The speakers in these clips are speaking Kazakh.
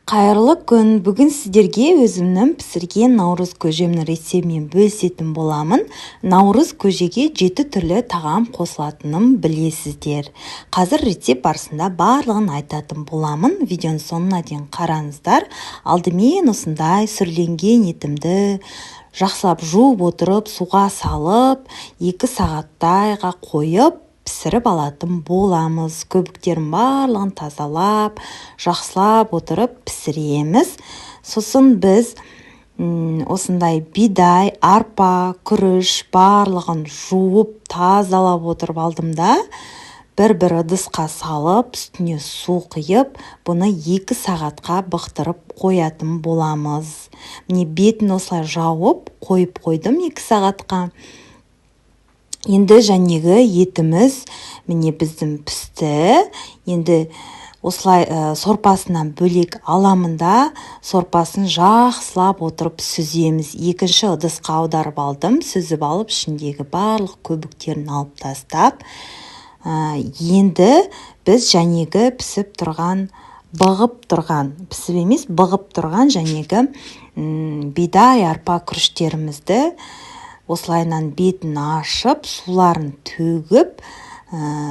Қайырлы күн. Бүгін сіздерге өзімнің пісірген наурыз көжемнің рецептімен бөлісетін боламын. Наурыз көжеге 7 түрлі тағам қосылатынын білесіздер. Қазір рецепт барысында барлығын айтатын боламын. Видеоның соңына дейін қараңыздар. Алдымен осындай сүрленген етімді жақсылап жуып отырып, суға салып, 2 сағаттайға қойып, пісіріп алатын боламыз. Көбіктерін барлығын тазалап, жақсылап отырып пісіреміз. Сосын біз осындай бидай, арпа, күріш барлығын жуып, тазалап отырып алдым да, бір ыдысқа салып, үстіне су құйып, бұны 2 сағатқа бұқтырып қоятын боламыз. Міне бетін осылай жауып, қойып қойдым 2 сағатқа. Енді жәнегі етіміз міне біздің пісті. Енді осылай сорпасынан бөлек аламын да, сорпасын жақсылап отырып сүземіз. Екінші ыдысқа аударып алдым, сүзіп алып, ішіндегі барлық көбіктерін алып тастап. Енді біз жәнегі пісіп тұрған, пісіп емес, бағып тұрған жәнегі бидай, арпа, күріштерімізді осылайынан бетін ашып, суларын төгіп,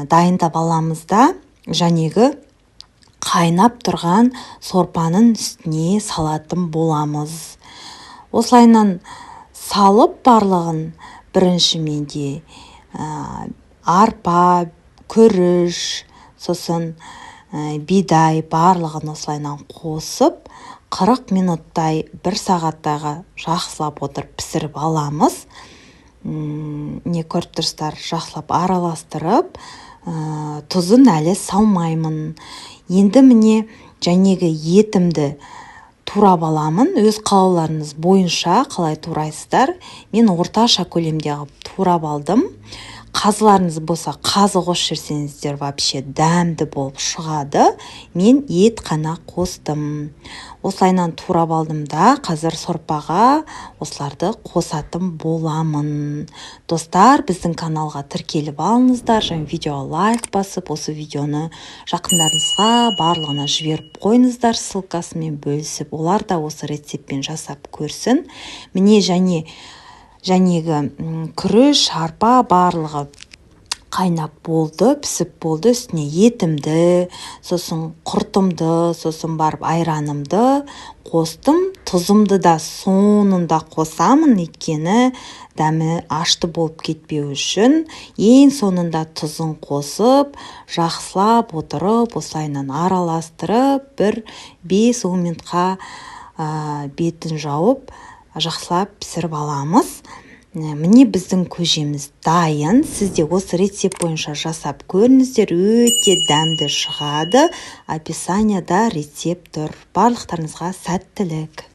дайындап аламыз да, жәнегі қайнап тұрған сорпаның үстіне салатын боламыз. Осылайынан салып барлығын бірінші менде арпа, күріш, сосын бидай барлығын осылайынан қосып, 40 минуттай 1 сағаттайға жақсылап отырып пісіріп аламыз. Не көріп тұрсыздар, жақсылап араластырып, тұзын әлі салмаймын. Енді міне жәнегі етімді турап аламын. Өз қалауларыңыз бойынша қалай турайсыздар. Мен орташа көлемде турап алдым. Қазыларыңыз болса, қазы қосып жүрсеңіздер вообще дәмді болып шығады. Мен ет қана қостым. Осылайынан турап алдым да, қазір сорпаға осыларды қосатын боламын. Достар, біздің каналға тіркеліп алыңыздар, және видеоға лайк басып, осы видеоны жақындарыңызға барлығына жіберіп қойыңыздар, ссылкасымен бөлісіп, олар да осы рецептпен жасап көрсін. Міне жәнегі күріш, арпа барлығы қайнап болды, пісіп болды. Үстіне етімді, сосын құртымды, сосын барып айранымды қостым. Тұзымды да соңында қосамын, өйткені дәмі ашты болып кетпеу үшін. Ең соңында тұзын қосып, жақсылап отырып, осылайынан араластырып, 5-10 минутқа бетін жауып, жақсылап пісіріп аламыз. Міне біздің көжеміз дайын. Сізде осы рецепт бойынша жасап көріңіздер, өте дәмді шығады. Описанияда рецепт тұр. Барлықтарыңызға сәттілік.